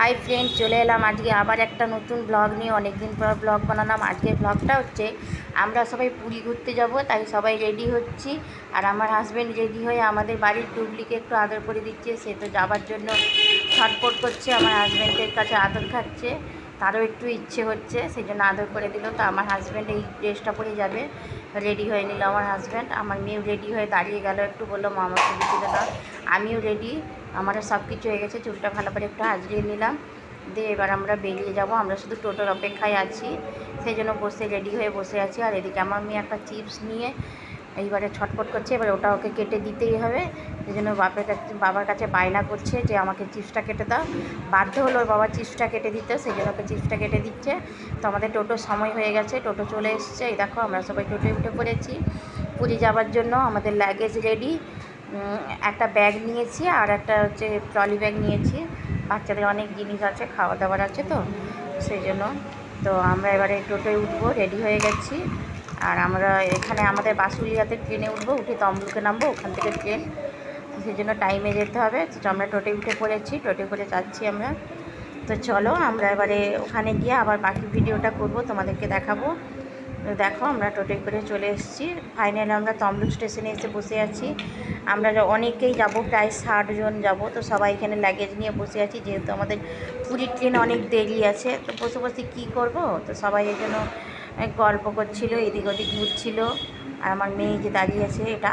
Hi friend, চলে এলাম আজকে আবার একটা নতুন ব্লগ নিয়ে। অনেক দিন পর ব্লগ বানালাম। আজকের ব্লগটা হচ্ছে আমরা সবাই পুরী ঘুরতে যাব, তাই সবাই রেডি হচ্ছি। আর আমার হাজব্যান্ড রেডি হয়ে আমাদের বাড়ির ডুবলিকে একটু আদর করে দিচ্ছে। সে তো যাবার জন্য ছটফট করছে, আমার হাজব্যান্ডের কাছে আদর খাচ্ছে। তারও একটু ইচ্ছে হচ্ছে, সেই জন্য আদর করে দিল। তো আমার হাজব্যান্ড এই ড্রেসটা পরে যাবে, রেডি হয়ে নিল আমার হাজব্যান্ড। আমার মেয়েও রেডি হয়ে দাঁড়িয়ে গেল, একটু বললো মা আমার ছবি তুলে দাও। আমিও রেডি, আমারও সব কিছু হয়ে গেছে। চুলটা ভালো করে একটু আজরিয়ে নিলাম, দিয়ে এবার আমরা বেরিয়ে যাব। আমরা শুধু টোটোর অপেক্ষায় আছি, সেই জন্য বসে রেডি হয়ে বসে আছি। আর এদিকে আমার মেয়ে একটা চিপস নিয়ে এইবারে ছটফট করছে, এবার ওটা ওকে কেটে দিতেই হবে। সেই জন্য বাবার কাছে বায়না করছে যে আমাকে চিপসটা কেটে দাও। বাধ্য হলো ওর বাবা চিপসটা কেটে দিতে, সেই জন্য ওকে চিপসটা কেটে দিচ্ছে। তো আমাদের টোটোর সময় হয়ে গেছে, টোটো চলে এসছে। এই দেখো আমরা সবাই টোটোয় উঠে পড়েছি পুরী যাওয়ার জন্য। আমাদের লাগেজ রেডি, একটা ব্যাগ নিয়েছি আর একটা হচ্ছে ট্রলি ব্যাগ নিয়েছি। বাচ্চাদের অনেক জিনিস আছে, খাওয়া দাওয়ার আছে, তো সেই জন্য তো আমরা এবারে টোটোয় উঠবো, রেডি হয়ে গেছি। আর আমরা এখানে আমাদের বাসুরিয়াতে ট্রেনে উঠবো, উঠে তমলুকে নামবো, ওখান থেকে ট্রেন, সেই জন্য টাইমে যেতে হবে। তো আমরা টোটোয় উঠে পড়েছি, টোটোয় করে যাচ্ছি আমরা। তো চলো আমরা এবারে ওখানে গিয়ে আবার বাকি ভিডিওটা করব, তোমাদেরকে দেখাবো। দেখো আমরা টোটোয় করে চলে এসেছি। ফাইনালি আমরা তমলুক স্টেশনে এসে বসে আছি। আমরা অনেকেই যাব, প্রায় 60 জন যাব। তো সবাই এখানে লাগেজ নিয়ে বসে আছি, যেহেতু আমাদের পুরীর ট্রেন অনেক দেরি আছে। তো বসে বসে কী করব, তো সবাই এই জন্য গল্প করছিল, এদিক ওদিক ঘুরছিল। আর আমার মেয়ে যে দাঁড়িয়ে আছে, এটা